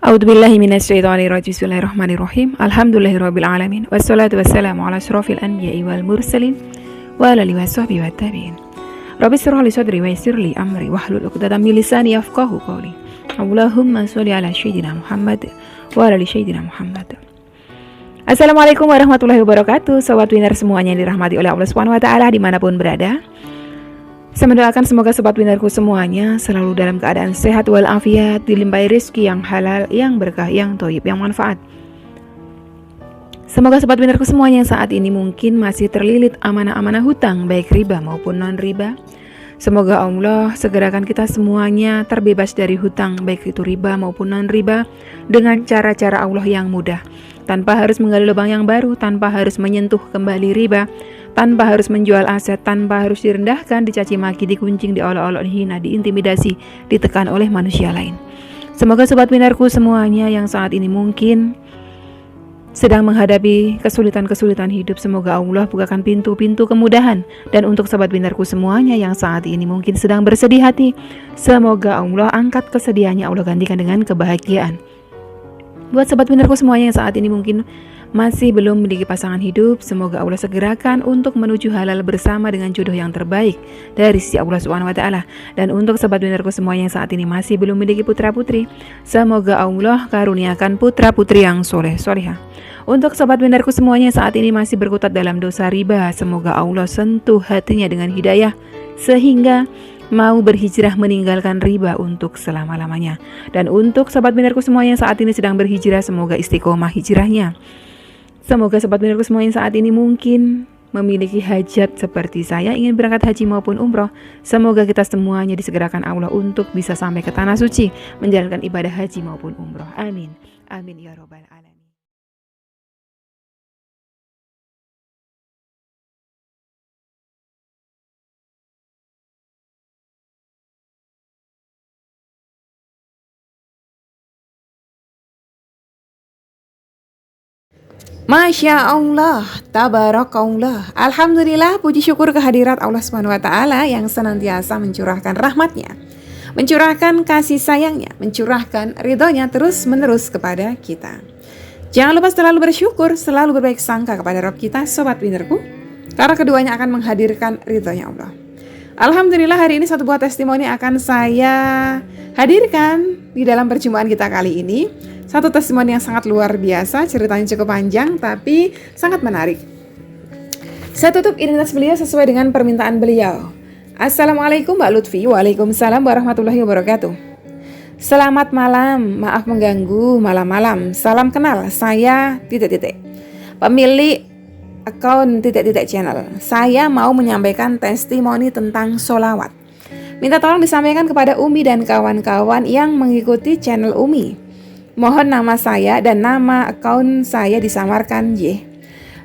A'udzubillahi minasyaitonirrajim. Bismillahirrahmanirrahim. Alhamdulillahirabbil alamin. Wassalatu wassalamu ala asyrofil anbiya'i wal mursalin wa ala alihi washabbihi wattabi'in. Rabbi shrah li sadri wa yassir li amri wahlul 'uqdatam min lisani yafqahu qawli. Allahumma shalli ala sayyidina Muhammad wa ala ali sayyidina Muhammad. Assalamualaikum warahmatullahi wabarakatuh. Sobat Winner semuanya yang dirahmati oleh Allah Subhanahu wa taala dimanapun berada. Saya mendoakan semoga sobat winnerku semuanya selalu dalam keadaan sehat walafiat, dilimpahi rezeki yang halal, yang berkah, yang thayyib, yang manfaat. Semoga sobat winnerku semuanya yang saat ini mungkin masih terlilit amanah-amanah hutang, baik riba maupun non-riba. Semoga Allah segerakan kita semuanya terbebas dari hutang, baik itu riba maupun non-riba, dengan cara-cara Allah yang mudah, tanpa harus menggali lubang yang baru, tanpa harus menyentuh kembali riba, tanpa harus menjual aset, tanpa harus direndahkan, dicaci maki, dikuncing, diolok-olok, dihina, diintimidasi, ditekan oleh manusia lain. Semoga sobat winnerku semuanya yang saat ini mungkin sedang menghadapi kesulitan-kesulitan hidup, semoga Allah bukakan pintu-pintu kemudahan. Dan untuk sobat winnerku semuanya yang saat ini mungkin sedang bersedih hati, semoga Allah angkat kesedihannya, Allah gantikan dengan kebahagiaan. Buat sobat winnerku semuanya yang saat ini mungkin masih belum memiliki pasangan hidup, semoga Allah segerakan untuk menuju halal bersama dengan jodoh yang terbaik dari sisi Allah Subhanahu wa taala. Dan untuk sobat winnerku semuanya yang saat ini masih belum memiliki putra-putri, semoga Allah karuniakan putra-putri yang soleh-solehah. Untuk sobat winnerku semuanya yang saat ini masih berkutat dalam dosa riba, semoga Allah sentuh hatinya dengan hidayah sehingga mau berhijrah meninggalkan riba untuk selama-lamanya. Dan untuk sobat winnerku semuanya yang saat ini sedang berhijrah, semoga istiqomah hijrahnya. Semoga sobat winnerku semuanya yang saat ini mungkin memiliki hajat seperti saya, ingin berangkat haji maupun umroh, semoga kita semuanya disegerakan Allah untuk bisa sampai ke tanah suci menjalankan ibadah haji maupun umroh. Amin. Amin ya robbal alamin. Masya Allah, tabarakallah, alhamdulillah, puji syukur kehadirat Allah Subhanahu wa taala yang senantiasa mencurahkan rahmatnya, mencurahkan kasih sayangnya, mencurahkan ridhonya terus menerus kepada kita. Jangan lupa selalu bersyukur, selalu berbaik sangka kepada Rabb kita, sobat winnerku, karena keduanya akan menghadirkan ridhonya Allah. Alhamdulillah, hari ini satu buah testimoni akan saya hadirkan di dalam perjumpaan kita kali ini. Satu testimoni yang sangat luar biasa, ceritanya cukup panjang tapi sangat menarik. Saya tutup identitas beliau sesuai dengan permintaan beliau. Assalamualaikum Mbak Lutfi. Waalaikumsalam warahmatullahi wabarakatuh. Selamat malam, maaf mengganggu malam-malam. Salam kenal, saya ... pemilik akun ... channel. Saya mau menyampaikan testimoni tentang sholawat. Minta tolong disampaikan kepada Umi dan kawan-kawan yang mengikuti channel Umi. Mohon nama saya dan nama akun saya disamarkan Y.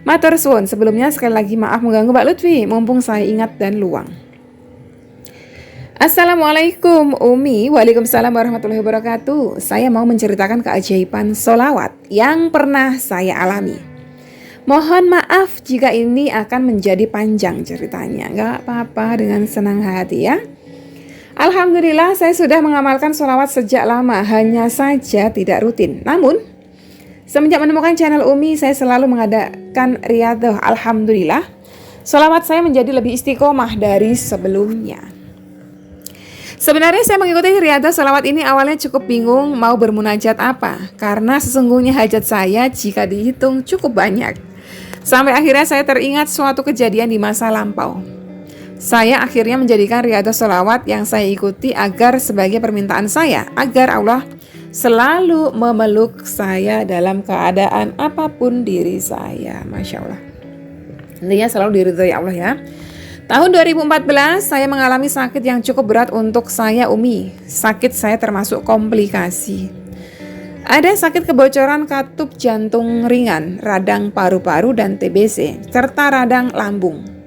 Matur suwun. Sebelumnya sekali lagi maaf mengganggu Mbak Lutfi, mumpung saya ingat dan luang. Assalamualaikum Umi. Waalaikumsalam warahmatullahi wabarakatuh. Saya mau menceritakan keajaiban sholawat yang pernah saya alami. Mohon maaf jika ini akan menjadi panjang ceritanya. Gak apa-apa, dengan senang hati ya. Alhamdulillah, saya sudah mengamalkan sholawat sejak lama, hanya saja tidak rutin. Namun, semenjak menemukan channel Umi, saya selalu mengadakan riyadhah. Alhamdulillah, sholawat saya menjadi lebih istiqomah dari sebelumnya. Sebenarnya saya mengikuti riyadhah sholawat ini awalnya cukup bingung mau bermunajat apa, karena sesungguhnya hajat saya jika dihitung cukup banyak. Sampai akhirnya saya teringat suatu kejadian di masa lampau. Saya akhirnya menjadikan riyadhah sholawat yang saya ikuti agar sebagai permintaan saya, agar Allah selalu memeluk saya dalam keadaan apapun diri saya. Masya Allah, intinya selalu diridhoi Allah ya. Tahun 2014 saya mengalami sakit yang cukup berat untuk saya Umi. Sakit saya termasuk komplikasi. Ada sakit kebocoran katup jantung ringan, radang paru-paru dan TBC, serta radang lambung.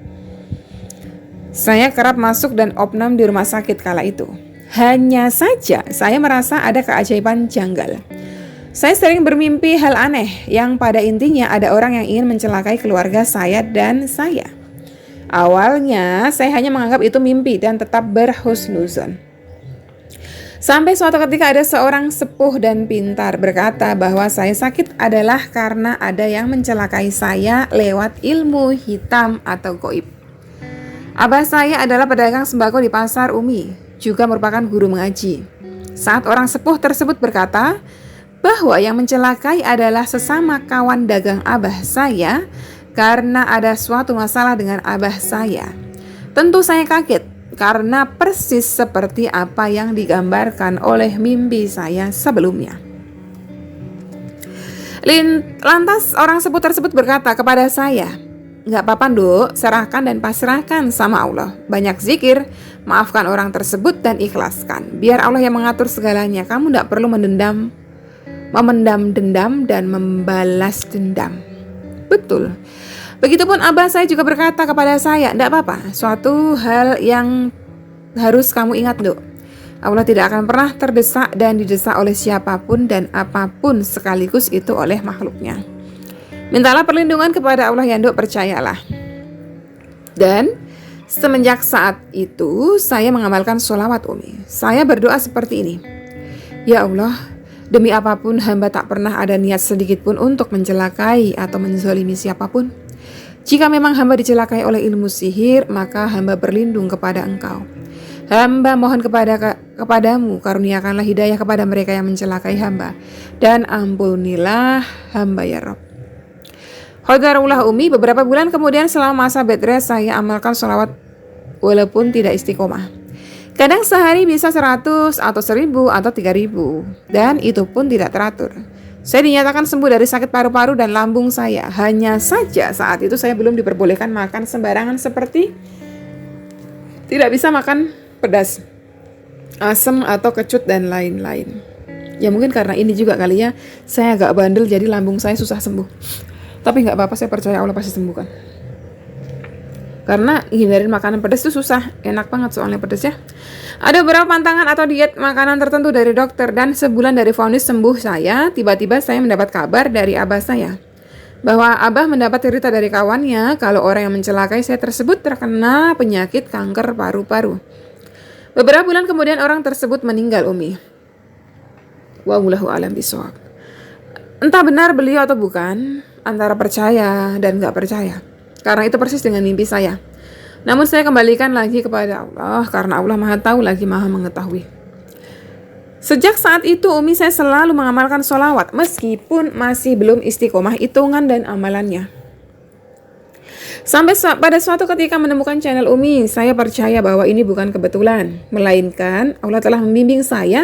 Saya kerap masuk dan opnam di rumah sakit kala itu. Hanya saja saya merasa ada keajaiban janggal. Saya sering bermimpi hal aneh yang pada intinya ada orang yang ingin mencelakai keluarga saya dan saya. Awalnya saya hanya menganggap itu mimpi dan tetap berhusnuzon. Sampai suatu ketika ada seorang sepuh dan pintar berkata bahwa saya sakit adalah karena ada yang mencelakai saya lewat ilmu hitam atau goib. Abah saya adalah pedagang sembako di pasar Umi, juga merupakan guru mengaji. Saat orang sepuh tersebut berkata bahwa yang mencelakai adalah sesama kawan dagang abah saya karena ada suatu masalah dengan abah saya. Tentu saya kaget karena persis seperti apa yang digambarkan oleh mimpi saya sebelumnya. Lantas orang sepuh tersebut berkata kepada saya, "Gak apa-apa Nduk, serahkan dan pasrahkan sama Allah. Banyak zikir, maafkan orang tersebut dan ikhlaskan. Biar Allah yang mengatur segalanya. Kamu gak perlu memendam dendam dan membalas dendam." Betul. Begitupun abah saya juga berkata kepada saya, "Tidak apa-apa, suatu hal yang harus kamu ingat Nduk. Allah tidak akan pernah terdesak dan didesak oleh siapapun dan apapun sekaligus itu oleh makhluknya. Mintalah perlindungan kepada Allah ya Nduk, percayalah." Dan semenjak saat itu saya mengamalkan sholawat Umi. Saya berdoa seperti ini, "Ya Allah, demi apapun hamba tak pernah ada niat sedikit pun untuk mencelakai atau menzalimi siapapun. Jika memang hamba dicelakai oleh ilmu sihir, maka hamba berlindung kepada Engkau. Hamba mohon kepadamu, karuniakanlah hidayah kepada mereka yang mencelakai hamba, dan ampunilah hamba ya Rabb." Qadarullah Umi, beberapa bulan kemudian selama masa bed rest saya amalkan sholawat walaupun tidak istiqomah. Kadang sehari bisa 100 atau 1000 atau 3000, dan itu pun tidak teratur. Saya dinyatakan sembuh dari sakit paru-paru dan lambung saya. Hanya saja saat itu saya belum diperbolehkan makan sembarangan seperti tidak bisa makan pedas, asam atau kecut dan lain-lain. Ya mungkin karena ini juga kali ya, saya agak bandel jadi lambung saya susah sembuh. Tapi gak apa-apa, saya percaya Allah pasti sembuhkan. Karena hindarin makanan pedas itu susah, enak banget soalnya pedas ya. Ada beberapa pantangan atau diet makanan tertentu dari dokter, dan sebulan dari vonis sembuh saya, tiba-tiba saya mendapat kabar dari abah saya bahwa abah mendapat cerita dari kawannya kalau orang yang mencelakai saya tersebut terkena penyakit kanker paru-paru. Beberapa bulan kemudian orang tersebut meninggal Umi. Wallahu a'lam bishawab. Entah benar beliau atau bukan, antara percaya dan gak percaya, karena itu persis dengan mimpi saya. Namun saya kembalikan lagi kepada Allah, karena Allah maha tahu lagi maha mengetahui. Sejak saat itu Umi saya selalu mengamalkan sholawat, meskipun masih belum istiqomah hitungan dan amalannya. Sampai pada suatu ketika menemukan channel Umi, saya percaya bahwa ini bukan kebetulan, melainkan Allah telah membimbing saya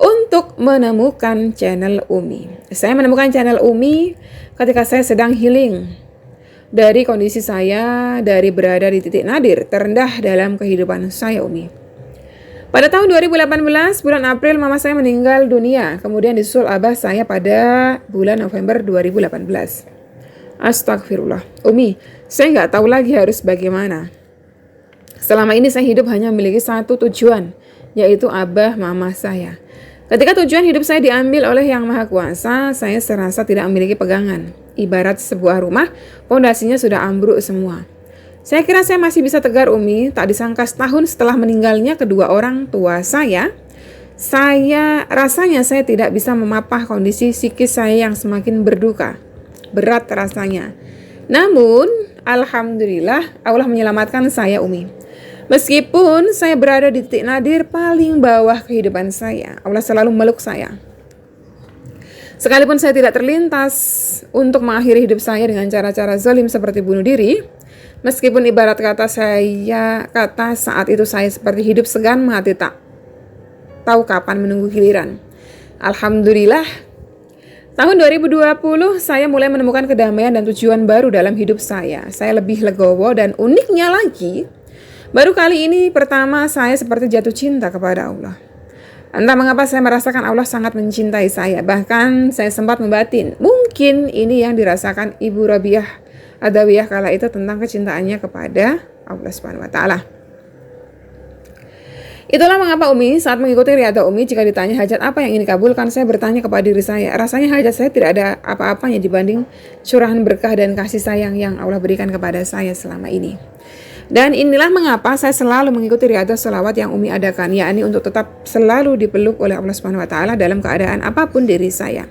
untuk menemukan channel Umi. Saya menemukan channel Umi ketika saya sedang healing dari kondisi saya dari berada di titik nadir terendah dalam kehidupan saya Umi. Pada tahun 2018 bulan April mama saya meninggal dunia, kemudian disusul abah saya pada bulan November 2018. Astagfirullah Umi, saya nggak tahu lagi harus bagaimana. Selama ini saya hidup hanya memiliki satu tujuan, yaitu abah mama saya. Ketika tujuan hidup saya diambil oleh Yang Maha Kuasa, saya serasa tidak memiliki pegangan. Ibarat sebuah rumah, pondasinya sudah ambruk semua. Saya kira saya masih bisa tegar Umi, tak disangka setahun setelah meninggalnya kedua orang tua saya rasanya saya tidak bisa memapah kondisi psikis saya yang semakin berduka. Berat rasanya. Namun, alhamdulillah Allah menyelamatkan saya Umi. Meskipun saya berada di titik nadir paling bawah kehidupan saya, Allah selalu meluk saya. Sekalipun saya tidak terlintas untuk mengakhiri hidup saya dengan cara-cara zalim seperti bunuh diri, meskipun ibarat kata saat itu saya seperti hidup segan mati tak tahu kapan menunggu giliran. Alhamdulillah, tahun 2020 saya mulai menemukan kedamaian dan tujuan baru dalam hidup saya. Saya lebih legowo dan uniknya lagi, baru kali ini pertama saya seperti jatuh cinta kepada Allah. Entah mengapa saya merasakan Allah sangat mencintai saya. Bahkan saya sempat membatin, mungkin ini yang dirasakan Ibu Rabiah Adawiyah kala itu tentang kecintaannya kepada Allah Subhanahu wa taala. Itulah mengapa Umi saat mengikuti Riyadhah Umi, jika ditanya hajat apa yang ingin dikabulkan, saya bertanya kepada diri saya, rasanya hajat saya tidak ada apa-apanya dibanding curahan berkah dan kasih sayang yang Allah berikan kepada saya selama ini. Dan inilah mengapa saya selalu mengikuti riyadhah sholawat yang Umi adakan, yakni untuk tetap selalu dipeluk oleh Allah Subhanahu wa taala dalam keadaan apapun diri saya.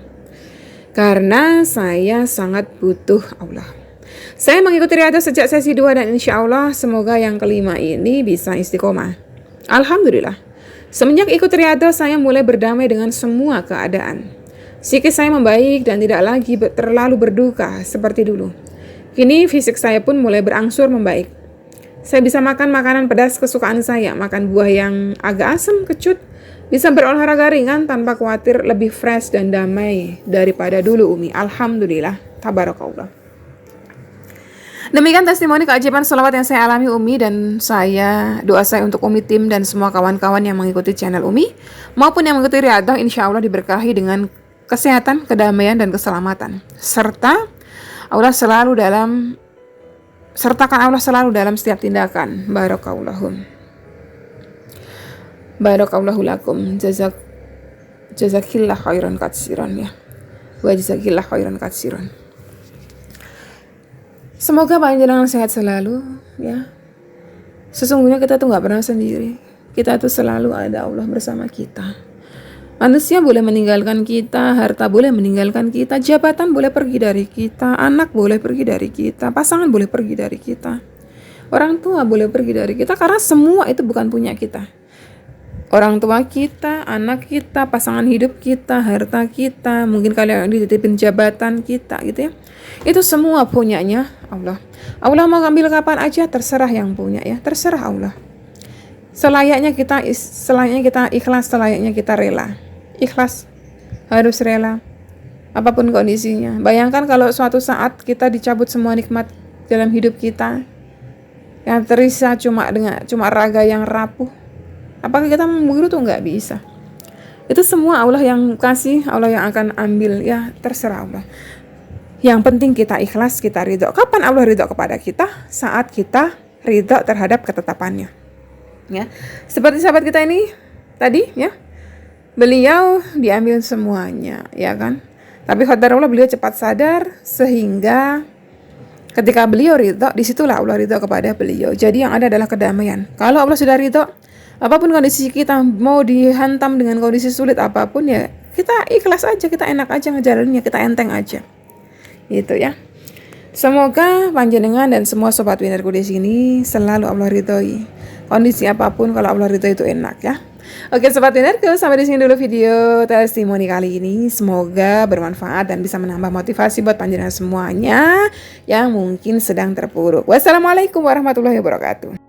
Karena saya sangat butuh Allah. Saya mengikuti riyadhah sejak sesi 2 dan insya Allah semoga yang kelima ini bisa istiqomah. Alhamdulillah. Semenjak ikut riyadhah saya mulai berdamai dengan semua keadaan. Psikis saya membaik dan tidak lagi terlalu berduka seperti dulu. Kini fisik saya pun mulai berangsur membaik. Saya bisa makan makanan pedas kesukaan saya, makan buah yang agak asam, kecut, bisa berolahraga ringan tanpa khawatir, lebih fresh dan damai daripada dulu Umi. Alhamdulillah, tabarakallah. Demikian testimoni keajaiban sholawat yang saya alami Umi, dan doa saya untuk Umi, tim dan semua kawan-kawan yang mengikuti channel Umi maupun yang mengikuti riyadhah insya Allah diberkahi dengan kesehatan, kedamaian dan keselamatan, sertakan Allah selalu dalam setiap tindakan. Barakallahu lakum. Jazakillah khairan katsiran ya. Wa jazakillah khairan katsiran. Semoga panjenengan sehat selalu ya. Sesungguhnya kita tuh gak pernah sendiri. Kita tuh selalu ada Allah bersama kita. Manusia boleh meninggalkan kita, harta boleh meninggalkan kita, jabatan boleh pergi dari kita, anak boleh pergi dari kita, pasangan boleh pergi dari kita, orang tua boleh pergi dari kita, karena semua itu bukan punya kita. Orang tua kita, anak kita, pasangan hidup kita, harta kita, mungkin kalian dititipin jabatan kita gitu ya. Itu semua punyanya Allah. Allah mau ambil kapan aja, terserah yang punya ya, terserah Allah. Selayaknya kita ikhlas, selayaknya kita rela. Ikhlas, harus rela apapun kondisinya. Bayangkan kalau suatu saat kita dicabut semua nikmat dalam hidup kita, yang tersisa cuma raga yang rapuh, apakah kita membunuh? Tuh nggak bisa. Itu semua Allah yang kasih, Allah yang akan ambil ya, terserah Allah. Yang penting kita ikhlas, kita ridho. Kapan Allah ridho kepada kita? Saat kita ridho terhadap ketetapannya ya. Seperti sahabat kita ini tadi ya, beliau diambil semuanya, ya kan? Tapi qadarullah beliau cepat sadar sehingga ketika beliau ridho, disitulah Allah ridho kepada beliau. Jadi yang ada adalah kedamaian. Kalau Allah sudah ridho, apapun kondisi kita, mau dihantam dengan kondisi sulit apapun ya, kita ikhlas aja, kita enak aja ngejalaninnya, kita enteng aja. Gitu ya. Semoga panjenengan dan semua sobat winnerku di sini selalu Allah ridhoi. Kondisi apapun kalau Allah ridho itu enak ya. Oke sobat winnerku, sampai di sini dulu video testimoni kali ini. Semoga bermanfaat dan bisa menambah motivasi buat panjenengan semuanya yang mungkin sedang terpuruk. Wassalamualaikum warahmatullahi wabarakatuh.